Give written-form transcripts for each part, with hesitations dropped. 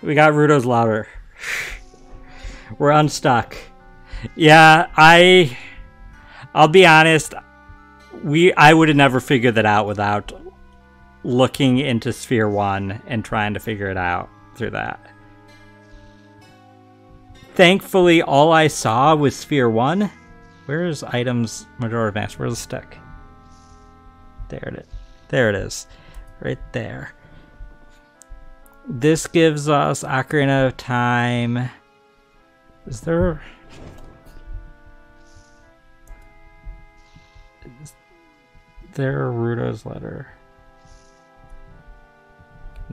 We got Rudo's louder. We're unstuck. Yeah, I'll be honest. I would have never figured that out without looking into Sphere 1 and trying to figure it out through that. Thankfully, all I saw was Sphere 1. Where's items, Majora's Mask? Where's the stick? There it is. There it is. Right there. This gives us Ocarina of Time. Is there... Is there Rudo's letter?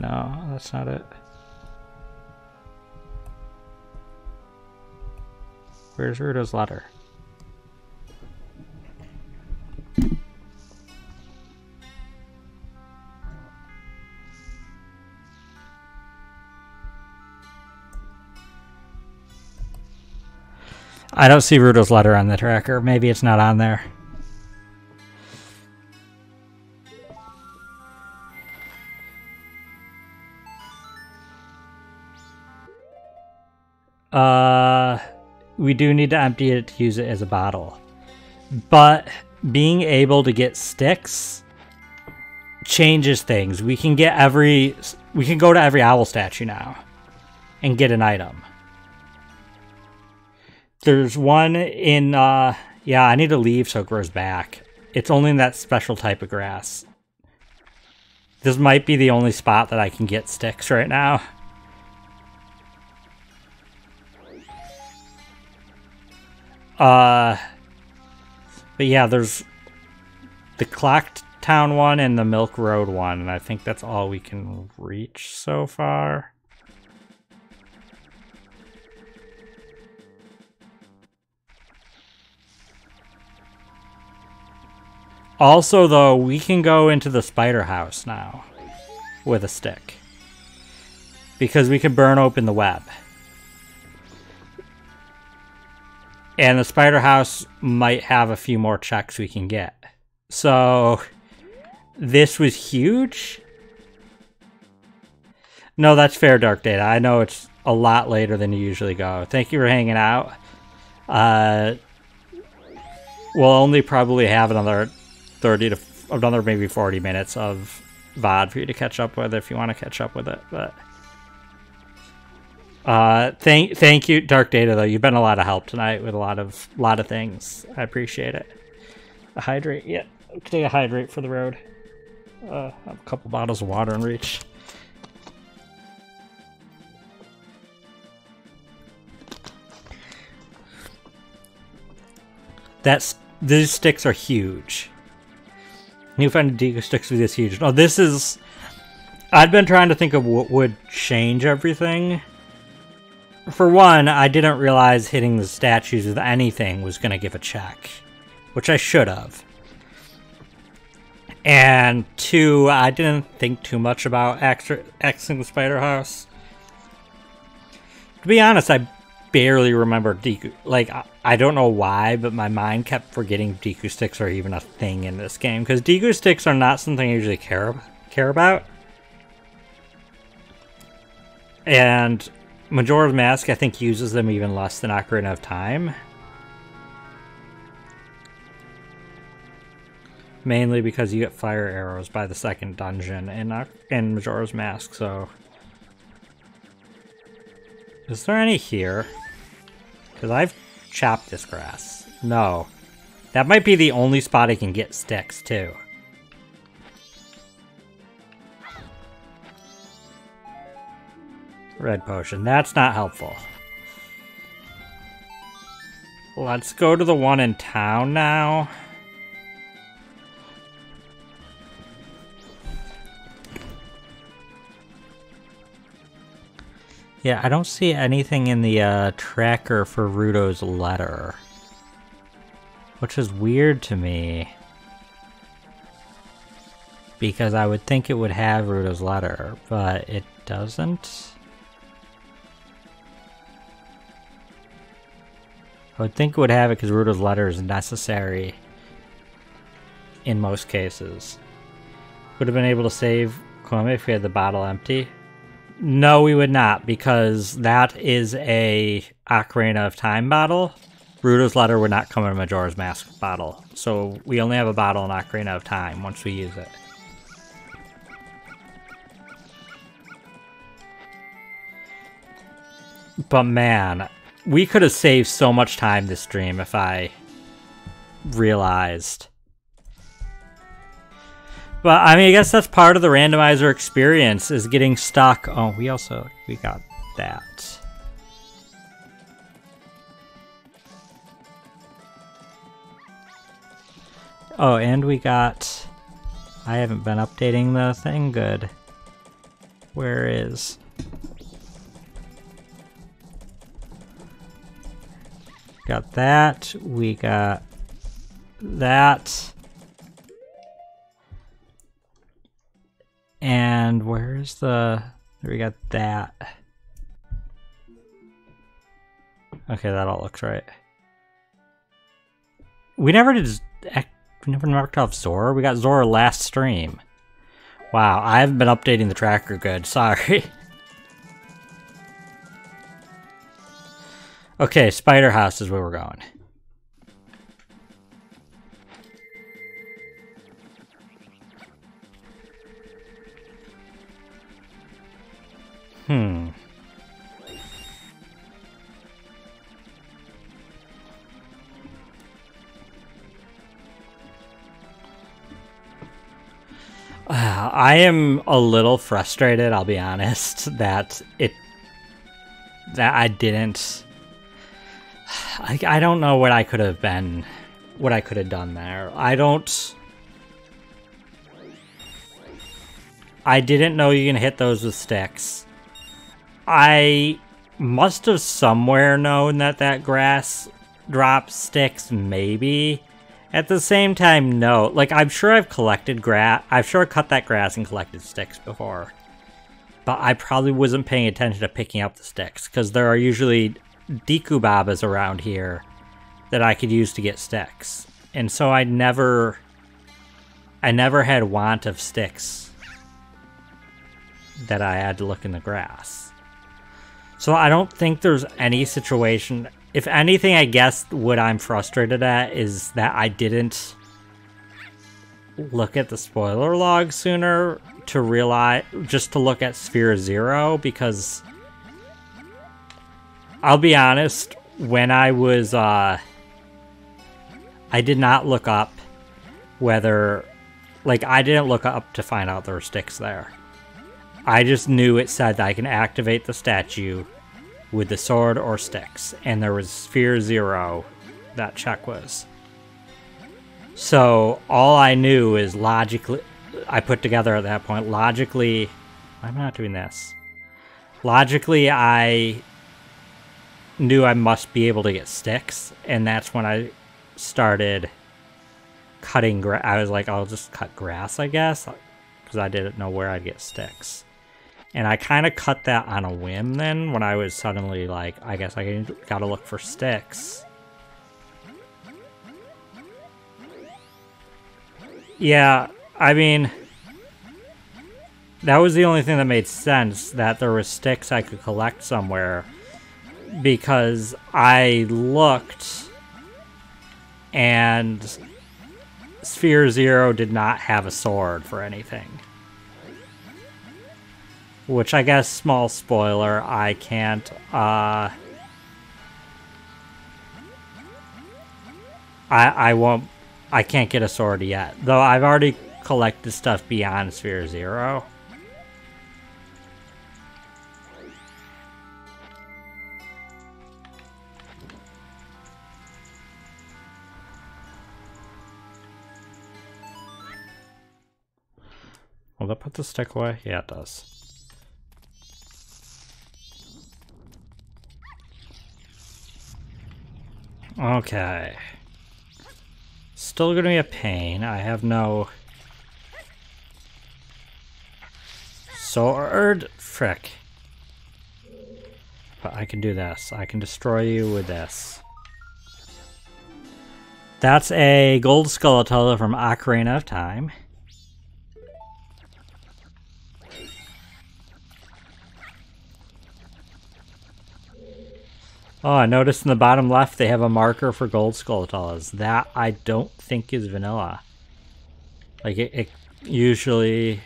No, that's not it. Where's Rudo's letter? I don't see Rudo's letter on the tracker. Maybe it's not on there. We do need to empty it to use it as a bottle. But being able to get sticks changes things. We can go to every owl statue now and get an item. There's one in, yeah, I need to leave so it grows back. It's only in that special type of grass. This might be the only spot that I can get sticks right now. But yeah, there's the Clock Town one and the Milk Road one, and I think that's all we can reach so far. Also, though, we can go into the spider house now with a stick because we can burn open the web. And the spider house might have a few more checks we can get. So, this was huge. No, that's fair, Dark Data. I know it's a lot later than you usually go. Thank you for hanging out. We'll only probably have another 30 to another maybe 40 minutes of VOD for you to catch up with if you want to catch up with it. But thank you, Dark Data, though. You've been a lot of help tonight with a lot of things. I appreciate it. A hydrate, yeah. Take a hydrate for the road. I have a couple bottles of water in reach. These sticks are huge. You find Deku sticks with this huge. Oh, this is... I've been trying to think of what would change everything. For one, I didn't realize hitting the statues with anything was going to give a check, which I should have. And two, I didn't think too much about Xing the Spider House. To be honest, I barely remember Deku. Like, I don't know why, but my mind kept forgetting Deku sticks are even a thing in this game, because Deku sticks are not something I usually care about. And Majora's Mask, I think, uses them even less than Ocarina of Time. Mainly because you get fire arrows by the second dungeon in Majora's Mask, so... Is there any here? Because I've chopped this grass. No. That might be the only spot I can get sticks, too. Red potion. That's not helpful. Let's go to the one in town now. Yeah, I don't see anything in the tracker for Rudo's letter, which is weird to me, because I would think it would have Rudo's letter, but it doesn't. I would think it would have it because Rudo's letter is necessary in most cases. Would have been able to save Kwame if we had the bottle empty. No, we would not, because that is a Ocarina of Time bottle. Ruto's Letter would not come in a Majora's Mask bottle. So we only have a bottle in Ocarina of Time once we use it. But man, we could have saved so much time this stream if I realized. But I mean, I guess that's part of the randomizer experience, is getting stuck. Oh, we got that. Oh, and we got... I haven't been updating the thing good. Where is... Got that. We got that. And where's the... We got that. Okay, that all looks right. We never did... We never marked off Zora. We got Zora last stream. Wow, I haven't been updating the tracker good. Sorry. Okay, Spider House is where we're going. I am a little frustrated, I'll be honest, that I didn't... I don't know what I could have been, what I could have done there. I didn't know you can hit those with sticks. I must have somewhere known that grass drops sticks, maybe. At the same time, no. Like, I'm sure I've collected grass. I've sure cut that grass and collected sticks before. But I probably wasn't paying attention to picking up the sticks, because there are usually Dekubabas around here that I could use to get sticks. And so I never had want of sticks that I had to look in the grass. So I don't think there's any situation... If anything, I guess what I'm frustrated at is that I didn't look at the spoiler log sooner to realize, just to look at Sphere Zero, because I'll be honest, when I was, I did not look up whether, like, I didn't look up to find out there were sticks there. I just knew it said that I can activate the statue with the sword or sticks, and there was Sphere Zero, that check was. So all I knew is logically, I put together at that point, logically, I'm not doing this. Logically, I knew I must be able to get sticks, and that's when I started cutting grass. I was like, I'll just cut grass, I guess, because I didn't know where I'd get sticks. And I kind of cut that on a whim then, when I was suddenly like, I guess I gotta look for sticks. Yeah, I mean, that was the only thing that made sense, that there were sticks I could collect somewhere. Because I looked, and Sphere Zero did not have a sword for anything. Which, I guess, small spoiler, I can't, I can't get a sword yet. Though I've already collected stuff beyond Sphere Zero. Will that put the stick away? Yeah, it does. Okay. Still gonna be a pain. I have no sword. Frick. But I can do this. I can destroy you with this. That's a gold skeleton from Ocarina of Time. Oh, I noticed in the bottom left they have a marker for gold skulls. That I don't think is vanilla. Like it usually...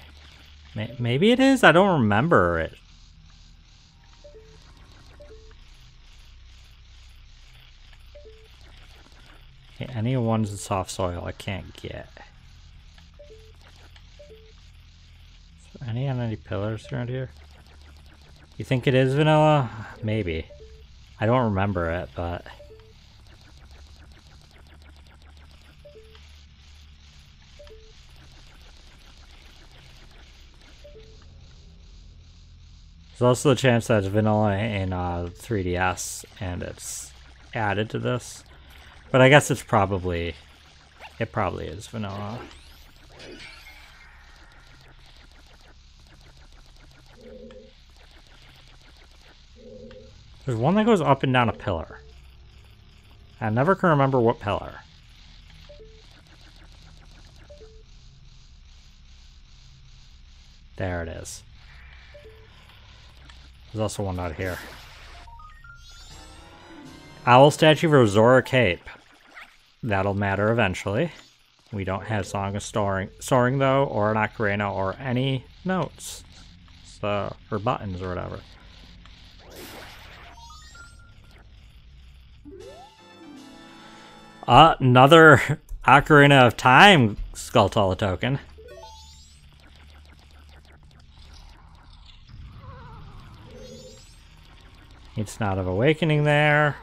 Maybe it is? I don't remember it. Okay, any ones in soft soil I can't get. Is there any pillars around here? You think it is vanilla? Maybe. I don't remember it, but... There's also the chance that it's vanilla in 3DS and it's added to this. But I guess it's probably... It probably is vanilla. There's one that goes up and down a pillar. I never can remember what pillar. There it is. There's also one out here. Owl statue for Zora Cape. That'll matter eventually. We don't have Song of Soaring though, or an ocarina, or any notes. So, or buttons or whatever. Another Ocarina of Time Skulltula token. It's not of Awakening there.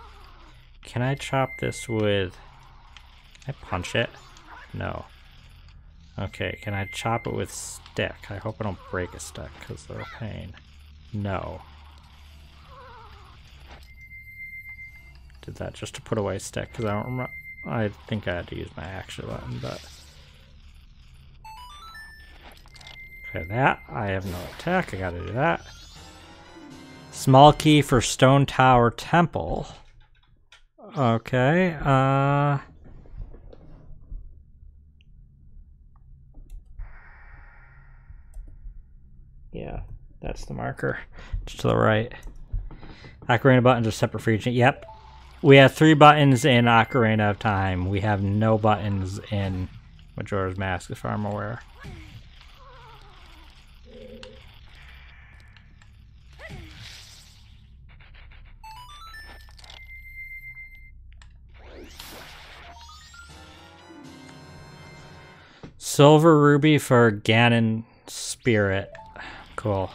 Can I chop this with... Can I punch it? No. Okay, can I chop it with stick? I hope I don't break a stick, because they're a pain. No. Did that just to put away stick, because I don't remember... I think I had to use my action button, but... Okay, that. I have no attack, I gotta do that. Small key for Stone Tower Temple. Okay, yeah, that's the marker. Just to the right. Ocarina buttons are separate for each. Yep. We have 3 buttons in Ocarina of Time. We have no buttons in Majora's Mask, as far as I'm aware. Silver ruby for Ganon Spirit. Cool.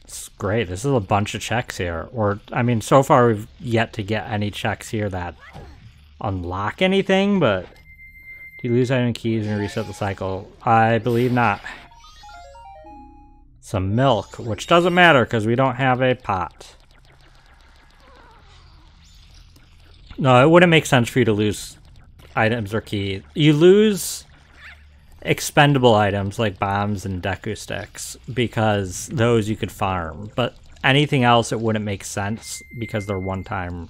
It's great. This is a bunch of checks here. Or, I mean, so far we've yet to get any checks here that unlock anything, but do you lose item keys and reset the cycle? I believe not. Some milk, which doesn't matter because we don't have a pot. No, it wouldn't make sense for you to lose items or keys. You lose expendable items like bombs and Deku sticks because those you could farm. But anything else, it wouldn't make sense because they're one-time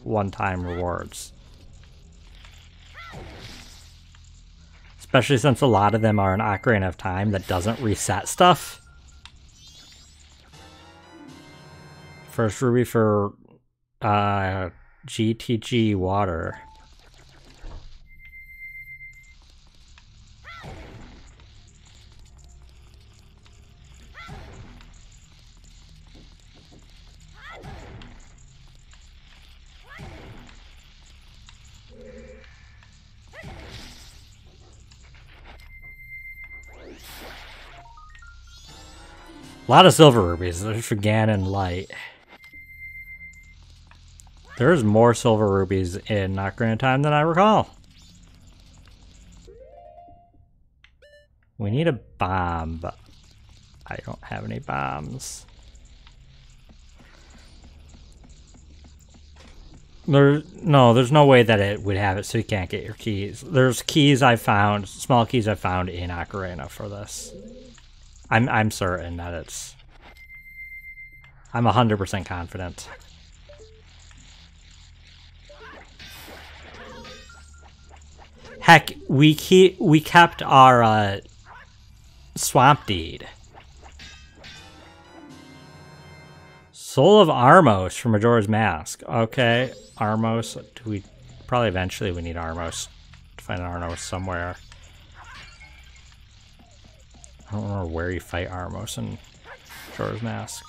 rewards. Especially since a lot of them are an Ocarina of Time that doesn't reset stuff. First ruby for... GTG water. A lot of silver rubies. There's for Ganon Light. There's more silver rubies in Ocarina of Time than I recall. We need a bomb, but I don't have any bombs. There's no way that it would have it, so you can't get your keys. There's keys I found, small keys I found in Ocarina for this. I'm certain that it's... I'm 100% confident. Heck, we kept our Swamp Deed. Soul of Armos from Majora's Mask. Okay, Armos. Do we probably eventually we need Armos to find Armos somewhere. I don't know where you fight Armos in Majora's Mask.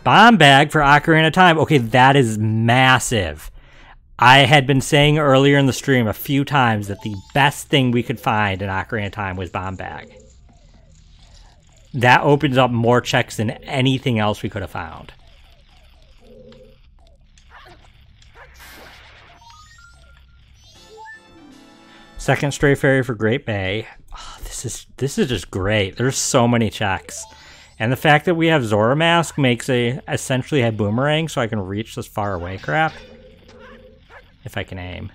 Bomb bag for Ocarina of Time. Okay, that is massive. I had been saying earlier in the stream a few times that the best thing we could find in Ocarina of Time was bomb bag. That opens up more checks than anything else we could have found. Second stray fairy for Great Bay. Oh, this is just great. There's so many checks. And the fact that we have Zora Mask makes essentially a boomerang so I can reach this far away crap. If I can aim.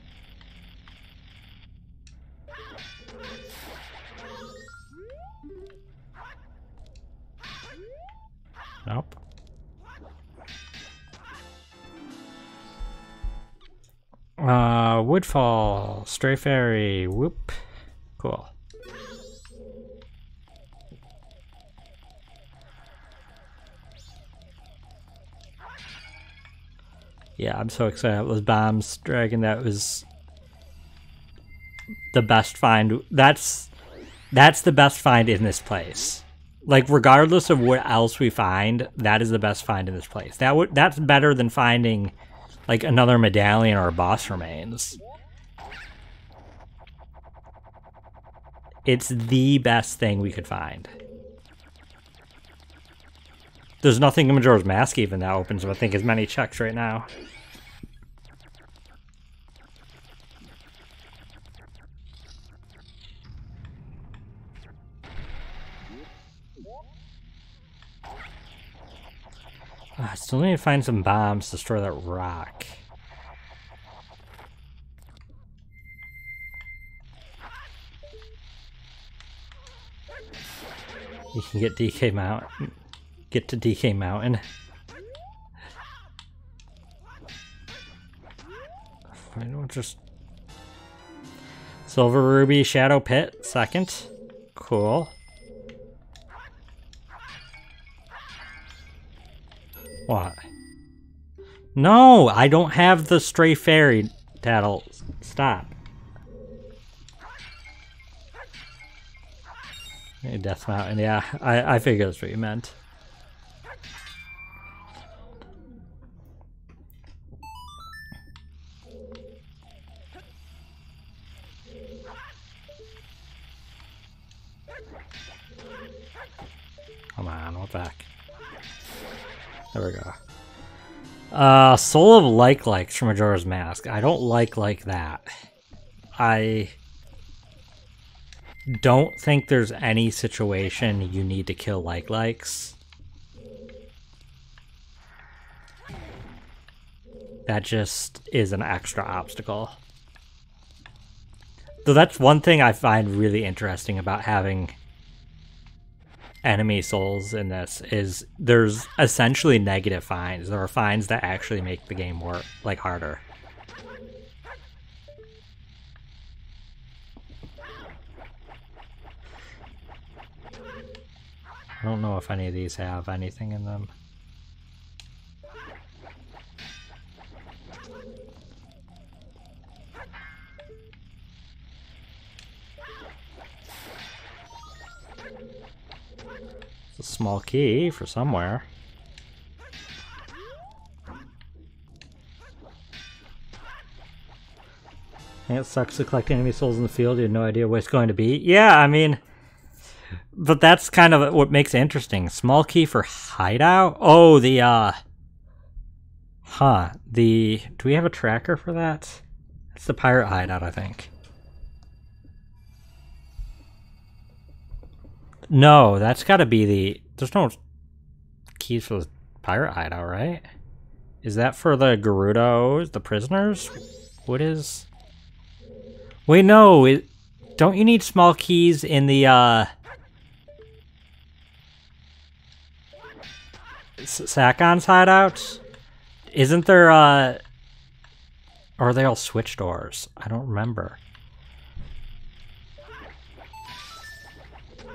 Nope. Woodfall, Stray Fairy, whoop. Cool. Yeah, I'm so excited about those bombs, Dragon. That was the best find. That's the best find in this place. Like, regardless of what else we find, that is the best find in this place. That's better than finding, like, another medallion or a boss remains. It's the best thing we could find. There's nothing in Majora's Mask even that opens, I think, as many checks right now. I still need to find some bombs to destroy that rock. You can get DK Mountain. Get to DK Mountain. I don't just... Silver Ruby Shadow Pit, second. Cool. What? No, I don't have the Stray Fairy tattle. Stop. Death Mountain, yeah. I figured that's what you meant. Come on, what the heck? There we go. Soul of Likes from Majora's Mask. I don't like that. I don't think there's any situation you need to kill likes. That just is an extra obstacle. So that's one thing I find really interesting about having enemy souls in this, is there's essentially negative finds. There are finds that actually make the game work, like, harder. I don't know if any of these have anything in them. It's a small key for somewhere. And it sucks to collect enemy souls in the field. You have no idea what it's going to be. Yeah, I mean, but that's kind of what makes it interesting. Small key for hideout? Oh, the, do we have a tracker for that? It's the pirate hideout, I think. No, that's gotta be the... There's no keys for the pirate hideout, right? Is that for the Gerudos, the prisoners? What is... Wait, no, don't you need small keys in the, Sakon's hideout? Isn't there, or are they all switch doors? I don't remember.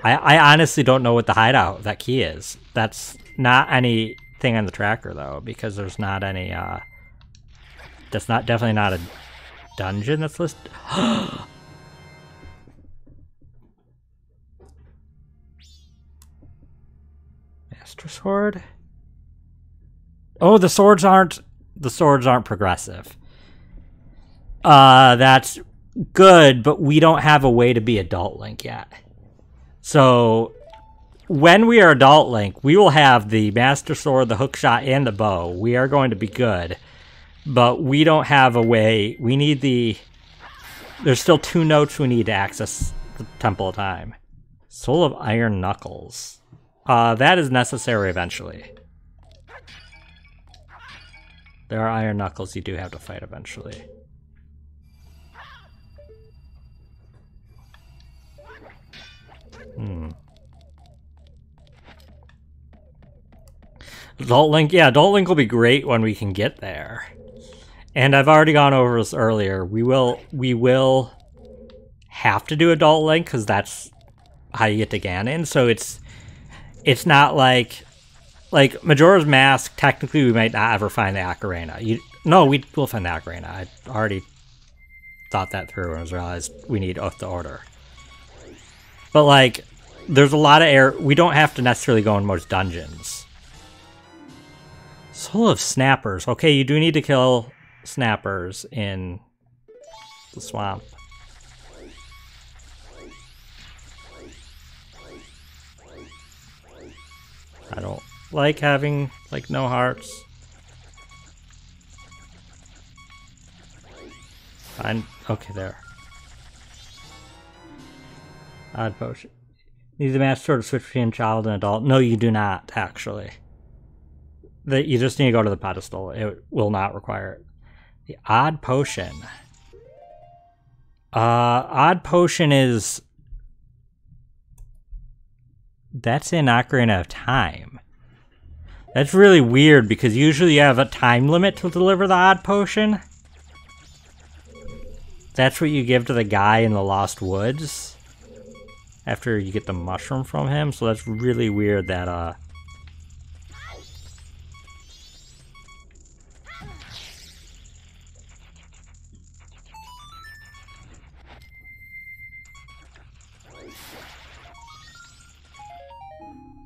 I honestly don't know what the hideout of that key is. That's not anything on the tracker though, because there's not any that's not definitely not a dungeon that's listed. Master sword? Oh, the swords aren't progressive. That's good, but we don't have a way to be Adult Link yet. So when we are Adult Link, we will have the Master Sword, the hookshot, and the bow. We are going to be good, but we don't have a way. We need there's still 2 notes we need to access the Temple of Time. Soul of Iron Knuckles. That is necessary eventually. There are Iron Knuckles you do have to fight eventually. Adult Link, yeah, Adult Link will be great when we can get there. And I've already gone over this earlier. We will have to do Adult Link because that's how you get to Ganon. So it's not like Majora's Mask. Technically, we might not ever find the Ocarina. No, we will find the Ocarina. I already thought that through and realized we need Oath to Order. But like, there's a lot of we don't have to necessarily go in most dungeons. Soul of Snappers. Okay, you do need to kill Snappers in the swamp. I don't like having, like, no hearts. Fine. Okay, there. Odd potion. Need the Master Sword to switch between child and adult. No, you do not, actually. You just need to go to the pedestal. It will not require it. The Odd Potion. Odd Potion is... That's in Ocarina of Time. That's really weird because usually you have a time limit to deliver the Odd Potion. That's what you give to the guy in the Lost Woods after you get the mushroom from him. So that's really weird that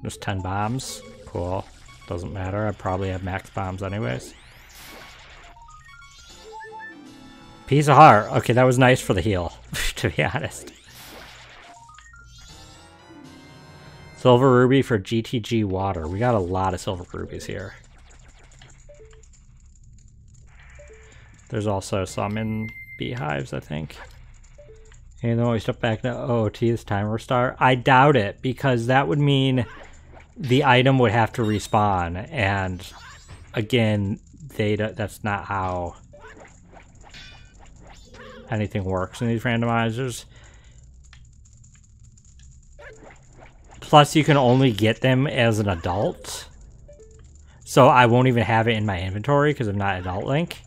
there's 10 bombs. Cool. Doesn't matter. I probably have max bombs anyways. Piece of heart. Okay, that was nice for the heal, to be honest. Silver ruby for GTG water. We got a lot of silver rubies here. There's also some in beehives, I think. And then when we step back to OOT, this timer start. I doubt it, because that would mean the item would have to respawn, and again, that's not how anything works in these randomizers. Plus, you can only get them as an adult, so I won't even have it in my inventory because I'm not Adult Link.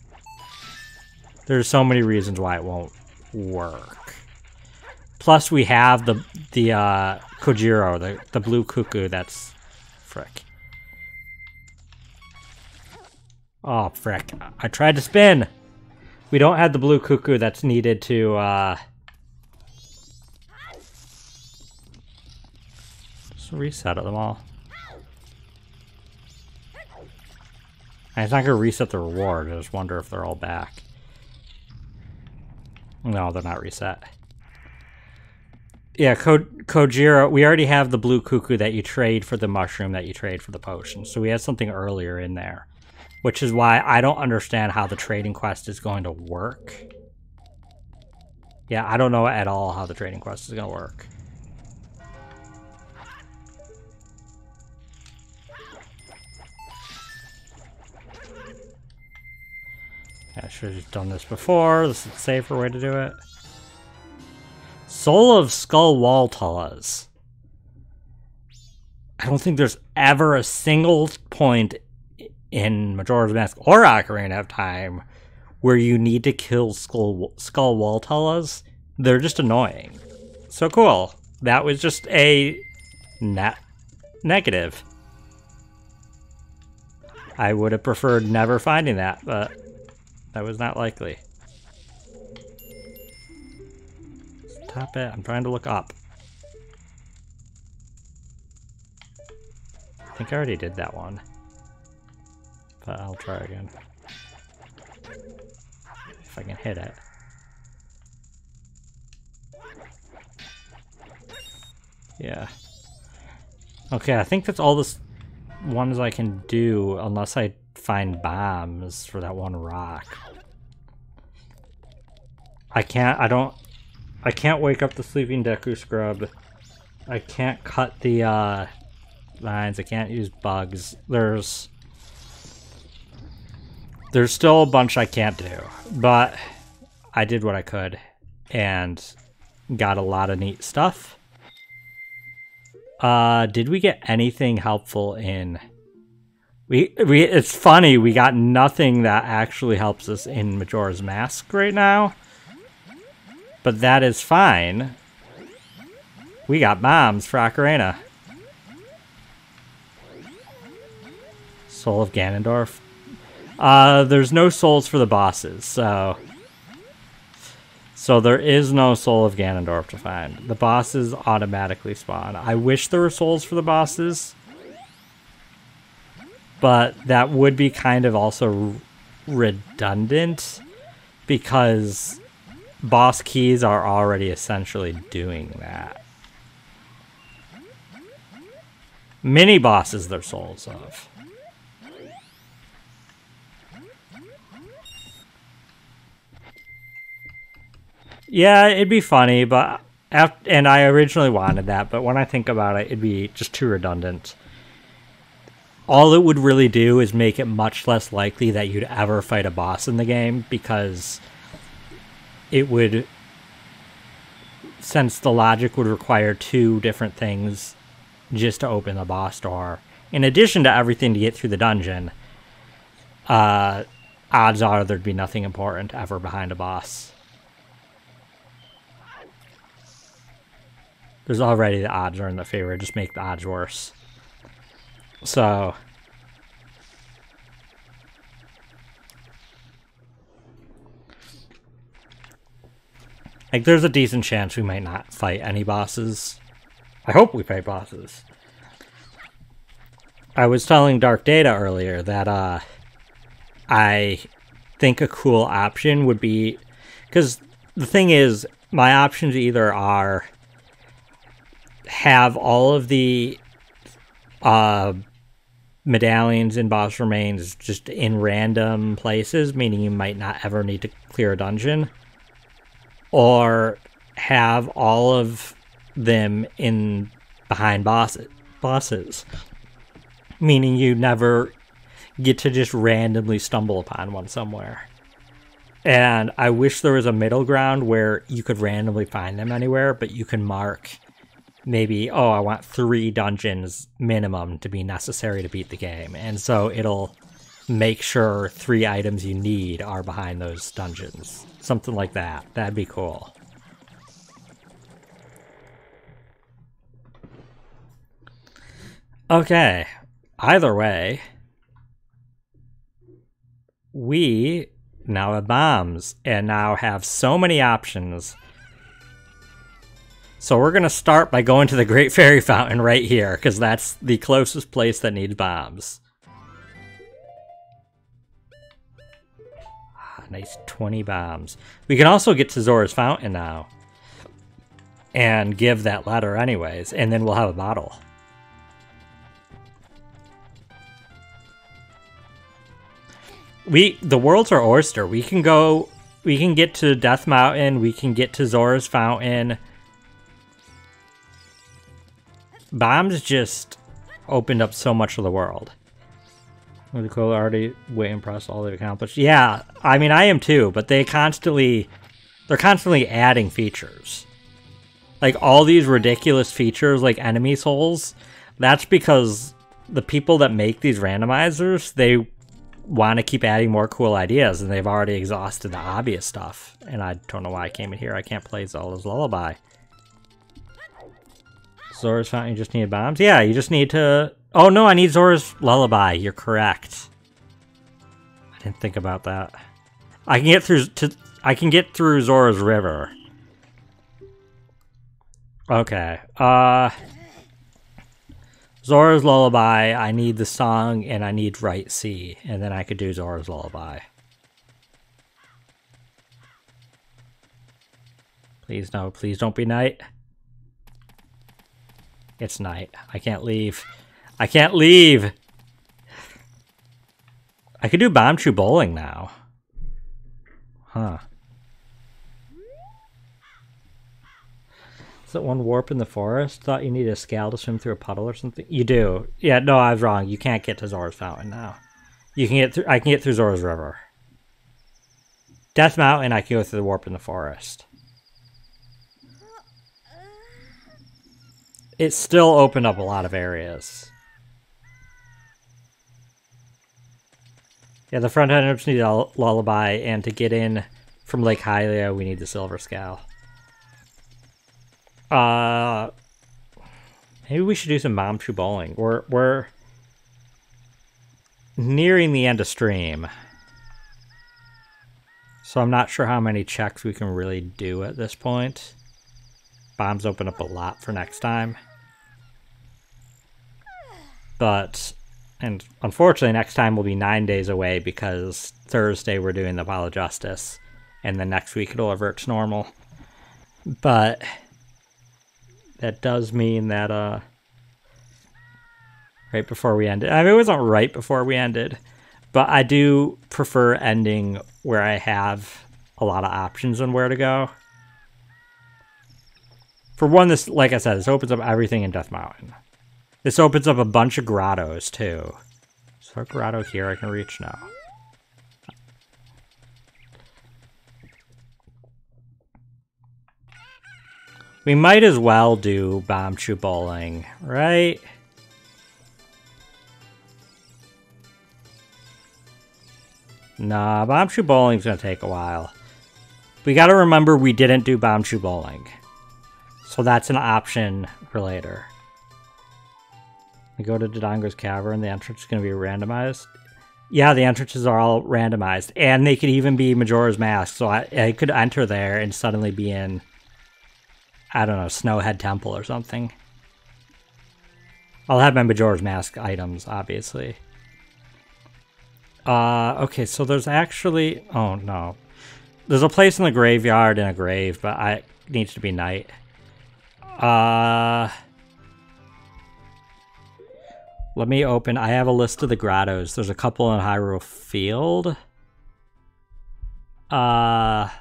There's so many reasons why it won't work. Plus, we have the Kojiro, the blue cuckoo. That's frick. Oh frick! I tried to spin. We don't have the blue cuckoo that's needed to. Just reset them all. And it's not gonna reset the reward. I just wonder if they're all back. No, they're not reset. Yeah, Kojiro, we already have the blue cuckoo that you trade for the mushroom that you trade for the potion. So we had something earlier in there. Which is why I don't understand how the trading quest is going to work. Yeah, I don't know at all how the trading quest is going to work. I should have done this before. This is a safer way to do it. Soul of Skull Waltullas. I don't think there's ever a single point in Majora's Mask or Ocarina of Time where you need to kill Skull Waltullas. They're just annoying. So cool. that was just a net negative. I would have preferred never finding that, but that was not likely. Stop it, I'm trying to look up. I think I already did that one, but I'll try again. If I can hit it. Yeah. Okay, I think that's all the ones I can do unless I find bombs for that one rock. I can't wake up the sleeping Deku Scrub. I can't cut the lines. I can't use bugs. There's still a bunch I can't do, but I did what I could and got a lot of neat stuff. Did we get anything helpful in... It's funny, we got nothing that actually helps us in Majora's Mask right now. But that is fine. We got bombs for Ocarina. Soul of Ganondorf. There's no souls for the bosses, so there is no Soul of Ganondorf to find. The bosses automatically spawn. I wish there were souls for the bosses, but that would be kind of also redundant because boss keys are already essentially doing that. Mini bosses they're souls of. Yeah, it'd be funny, but and I originally wanted that, but when I think about it, it'd be just too redundant. All it would really do is make it much less likely that you'd ever fight a boss in the game, because it would, since the logic would require two different things just to open the boss door, in addition to everything to get through the dungeon, odds are there'd be nothing important ever behind a boss. There's already the odds are in the favor, just make the odds worse. So, like, there's a decent chance we might not fight any bosses. I hope we fight bosses. I was telling Dark Data earlier that I think a cool option would be, because the thing is, my options either are have all of the medallions and boss remains just in random places, meaning you might not ever need to clear a dungeon, or have all of them in behind bosses, meaning you never get to just randomly stumble upon one somewhere. And I wish there was a middle ground where you could randomly find them anywhere, but you can mark maybe, oh, I want 3 dungeons minimum to be necessary to beat the game. And so it'll make sure 3 items you need are behind those dungeons. Something like that. That'd be cool. Okay. Either way, we now have bombs and now have so many options. So we're going to start by going to the Great Fairy Fountain right here, because that's the closest place that needs bombs. Nice 20 bombs. We can also get to Zora's Fountain now and give that letter anyways, and then we'll have a bottle. The world's our oyster. We can get to Death Mountain, we can get to Zora's Fountain. Bombs just opened up so much of the world. Really cool, already way impressed all they've accomplished. Yeah, I mean, I am too, but they're constantly adding features. Like, all these ridiculous features, like enemy souls, that's because the people that make these randomizers, they want to keep adding more cool ideas, and they've already exhausted the obvious stuff. And I don't know why I came in here. I can't play Zelda's Lullaby. Zora's Fountain, you just need bombs? Yeah, you just need to... Oh no, I need Zora's Lullaby. You're correct. I didn't think about that. I can get through Zora's River. Okay. Zora's Lullaby, I need the song and I need Right C, and then I could do Zora's Lullaby. Please no, please don't be night. It's night. I can't leave. I can't leave! I could do Bomb Chew Bowling now. Huh. Is that one warp in the forest? Thought you needed a scale to swim through a puddle or something? You do. Yeah, no, I was wrong. You can't get to Zora's Fountain now. You can get through. I can get through Zora's River. Death Mountain, I can go through the warp in the forest. It still opened up a lot of areas. Yeah, the front ends need a lullaby, and to get in from Lake Hylia, we need the Silver Scale. Maybe we should do some Bomb Chew Bowling. We're nearing the end of stream, so I'm not sure how many checks we can really do at this point. Bombs open up a lot for next time. But, and unfortunately next time will be 9 days away because Thursday we're doing the Ball of Justice, and then next week it'll revert to normal. But that does mean that, right before we ended, I mean, it wasn't right before we ended, but I do prefer ending where I have a lot of options on where to go. For one, this, like I said, this opens up everything in Death Mountain. This opens up a bunch of grottos, too. Is there a grotto here I can reach now? We might as well do Bomb Chew Bowling, right? Nah, Bomb Chew Bowling's gonna take a while. We gotta remember we didn't do Bomb Chew Bowling. So that's an option for later. We go to Dodongo's Cavern, the entrance is going to be randomized. Yeah, the entrances are all randomized. And they could even be Majora's Mask, so I could enter there and suddenly be in, I don't know, Snowhead Temple or something. I'll have my Majora's Mask items, obviously. Okay, so there's actually... Oh, no. There's a place in the graveyard and a grave, but it needs to be night. Let me open. I have a list of the grottos. There's a couple in Hyrule Field. Let's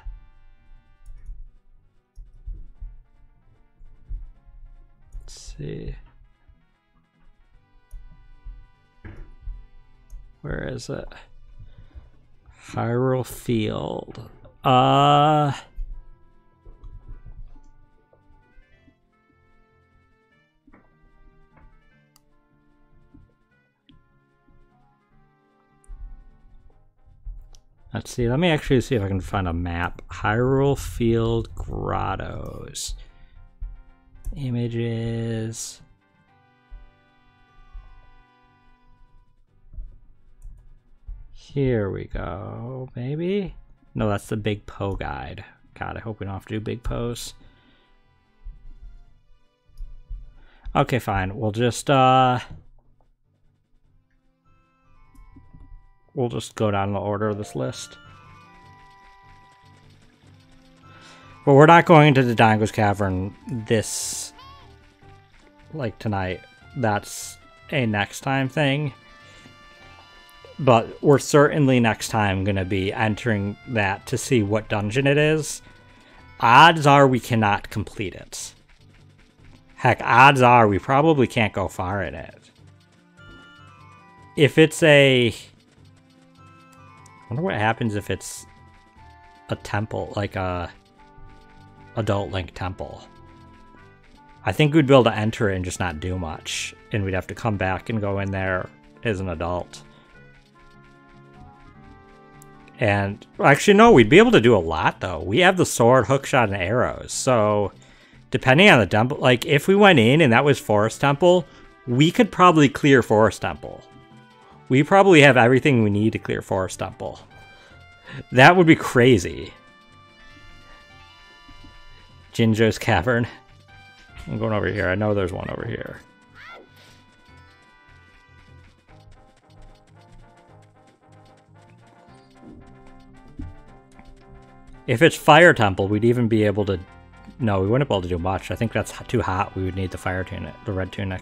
see. Where is it? Hyrule Field. Let's see, let me actually see if I can find a map. Hyrule Field Grottos. Images. Here we go, maybe? No, that's the Big Poe guide. God, I hope we don't have to do Big Poes. Okay, fine. We'll just go down the order of this list. But we're not going to the Dodongo's Cavern this, like, tonight. That's a next time thing. But we're certainly next time going to be entering that to see what dungeon it is. Odds are we cannot complete it. Heck, odds are we probably can't go far in it. If it's a... I wonder what happens if it's a temple, like a Adult Link temple. I think we'd be able to enter it and just not do much. And we'd have to come back and go in there as an adult. And actually, no, we'd be able to do a lot, though. We have the sword, hookshot, and arrows. So depending on the temple, like if we went in and that was Forest Temple, we could probably clear Forest Temple. We probably have everything we need to clear Forest Temple. That would be crazy. Jinjo's Cavern. I'm going over here. I know there's one over here. If it's Fire Temple, we'd even be able to... No, we wouldn't be able to do much. I think that's too hot. We would need the Fire Tunic, the Red Tunic.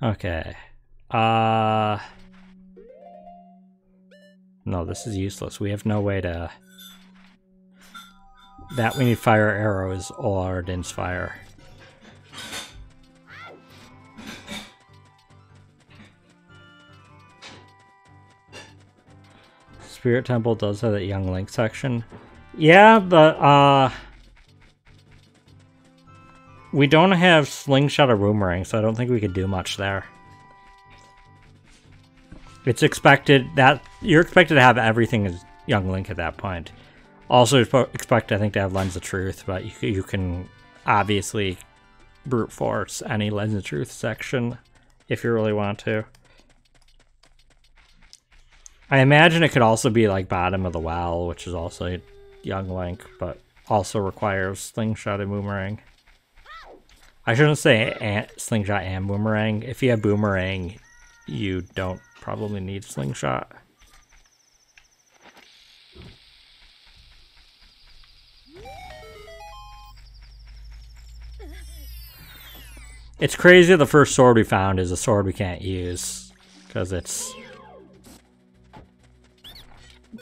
Okay. No, this is useless. We have no way to... That we need fire arrows or Din's Fire. Spirit Temple does have that Young Link section. Yeah, but we don't have Slingshot or Boomerang, so I don't think we could do much there. It's expected that you're expected to have everything as Young Link at that point. Also expect, I think, to have Lens of Truth, but you can obviously brute force any Lens of Truth section if you really want to. I imagine it could also be like Bottom of the Well, which is also Young Link, but also requires Slingshot and Boomerang. I shouldn't say Slingshot and Boomerang. If you have Boomerang, you don't probably need Slingshot. It's crazy that the first sword we found is a sword we can't use, because it's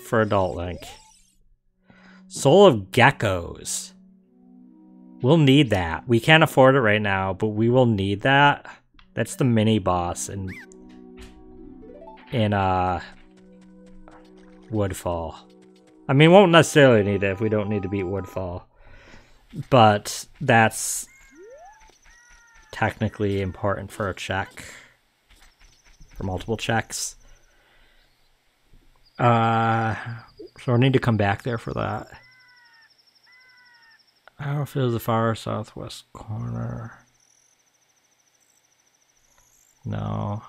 for Adult Link. Soul of Geckos. We'll need that. We can't afford it right now, but we will need that. That's the mini boss in Woodfall. I mean, we won't necessarily need it if we don't need to beat Woodfall, but that's technically important for a check, for multiple checks. So we'll need to come back there for that. I don't know if it was the far southwest corner. No.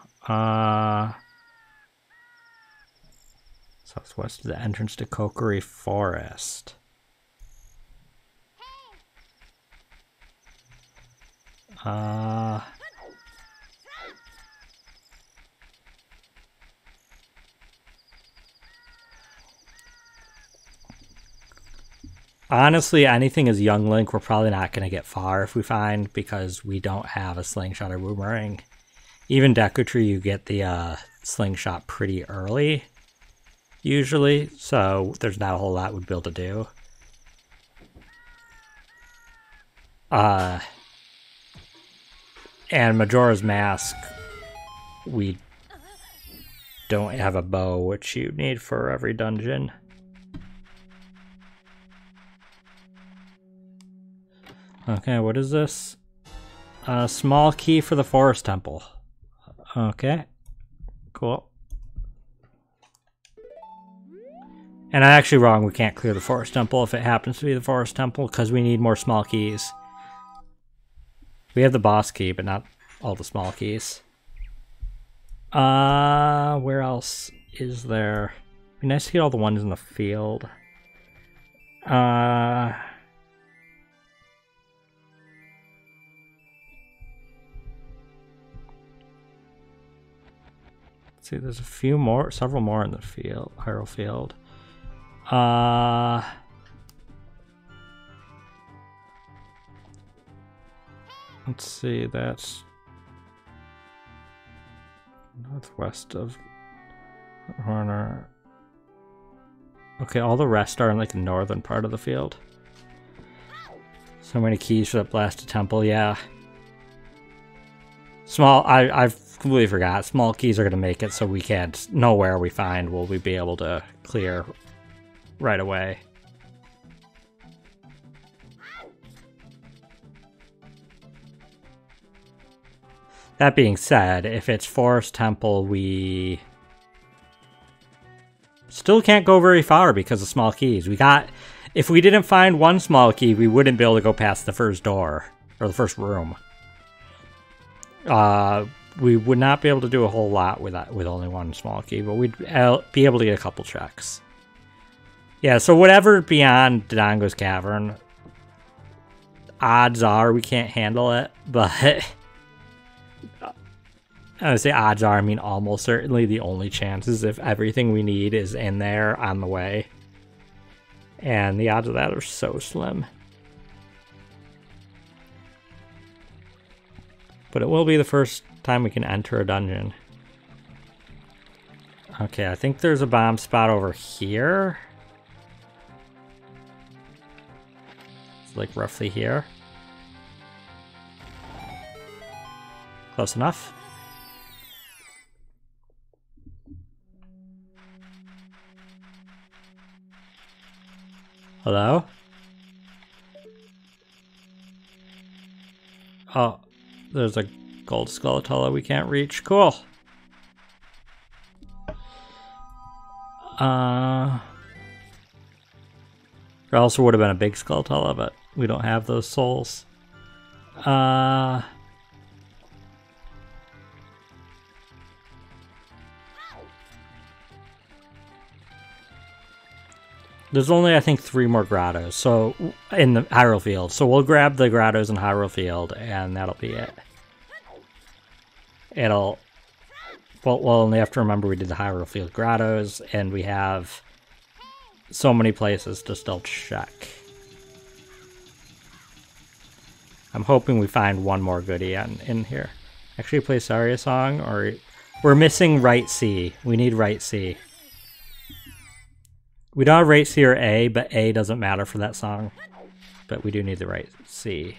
Southwest is the entrance to Kokiri Forest. Honestly, anything as Young Link, we're probably not going to get far if we find, because we don't have a Slingshot or Boomerang. Even Deku Tree, you get the Slingshot pretty early, usually, so there's not a whole lot we'd be able to do. And Majora's Mask, we don't have a bow, which you need for every dungeon. Okay, what is this? A small key for the Forest Temple. Okay, cool. And I'm actually wrong, we can't clear the Forest Temple if it happens to be the Forest Temple, because we need more small keys. We have the boss key, but not all the small keys. Where else is there? It'd be nice to get all the ones in the field. Let's see, there's a few more, several more in the field, Hyrule Field. Let's see, that's northwest of Horner. Okay, all the rest are in like the northern part of the field. So many keys for that blasted temple, yeah. Small, I've completely forgot. Small keys are going to make it so we can't, nowhere we find will we be able to clear right away. That being said, if it's Forest Temple, we Still can't go very far because of small keys. If we didn't find one small key, we wouldn't be able to go past the first door, or the first room. We would not be able to do a whole lot with only one small key, but we'd be able to get a couple checks. Yeah, so whatever beyond Dodongo's Cavern, odds are we can't handle it, but I would say odds are, I mean almost certainly the only chances if everything we need is in there on the way. And the odds of that are so slim. But it will be the first time we can enter a dungeon. Okay, I think there's a bomb spot over here. It's like roughly here. Close enough. Hello? Oh, there's a gold Skulltula we can't reach. Cool. There also would have been a big Skulltula, but we don't have those souls. There's only, I think, 3 more grottos, so in the Hyrule Field. So we'll grab the grottos in Hyrule Field, and that'll be it. We'll only have to remember we did the Hyrule Field grottos, and we have so many places to still check. I'm hoping we find one more goodie in here. Actually, play Saria song, or we're missing right C. We need right C. We don't have right C or A, but A doesn't matter for that song. But we do need the right C.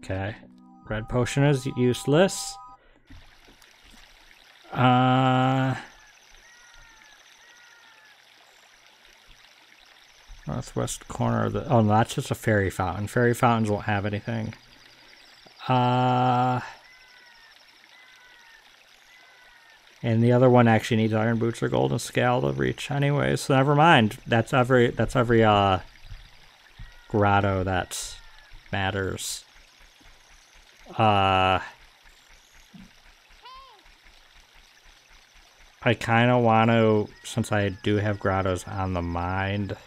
Okay. Red potion is useless. Northwest corner of the... Oh, no, that's just a fairy fountain. Fairy fountains won't have anything. And the other one actually needs iron boots or golden scale to reach anyway, so never mind. That's every grotto that matters. I kind of want to, since I do have grottos on the mind,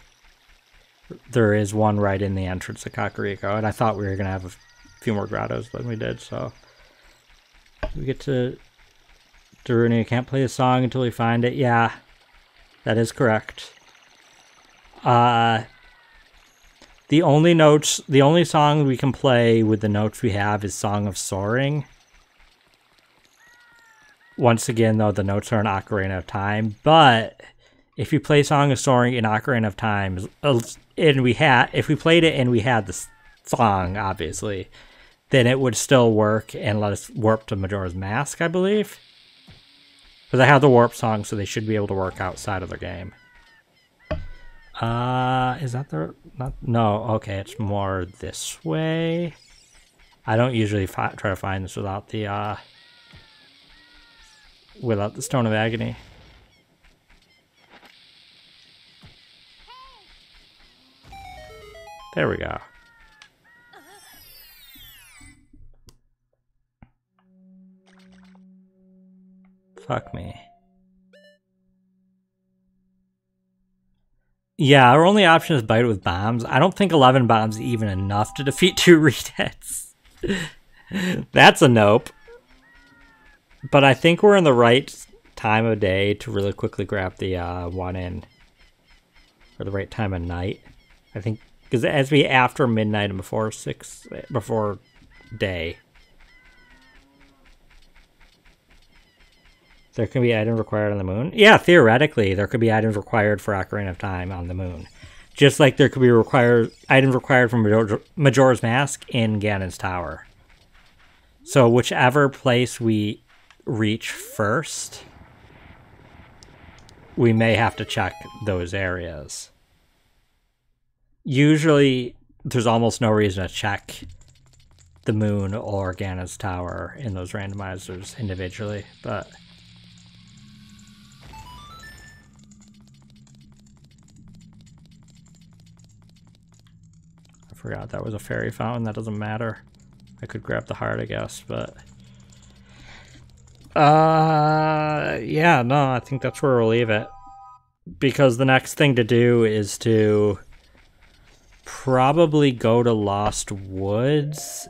there is one right in the entrance to Kakariko, and I thought we were going to have a few more grottos than we did, so we get to Daruni. Can't play a song until we find it. Yeah, that is correct. The only song we can play with the notes we have is Song of Soaring. Once again, though, the notes are in Ocarina of Time, but if you play Song of Soaring in Ocarina of Time, if we played it and we had the song, obviously, then it would still work and let us warp to Majora's Mask, I believe. Because I have the warp song, so they should be able to work outside of the game. Is that the... No, okay, it's more this way. I don't usually try to find this without the Stone of Agony. There we go. Fuck me. Yeah, our only option is bite with bombs. I don't think 11 bombs is even enough to defeat 2 redeads. That's a nope. But I think we're in the right time of day to really quickly grab the one in. Or the right time of night. I think, because it has to be after midnight and before day. There can be items required on the moon? Yeah, theoretically, there could be items required for Ocarina of Time on the moon. Just like there could be items required from Majora's Mask in Ganon's Tower. So whichever place we reach first, we may have to check those areas. Usually, there's almost no reason to check the moon or Ganna's tower in those randomizers individually, but I forgot that was a fairy fountain. That doesn't matter. I could grab the heart, I guess, but yeah, no, I think that's where we'll leave it, because the next thing to do is to probably go to Lost Woods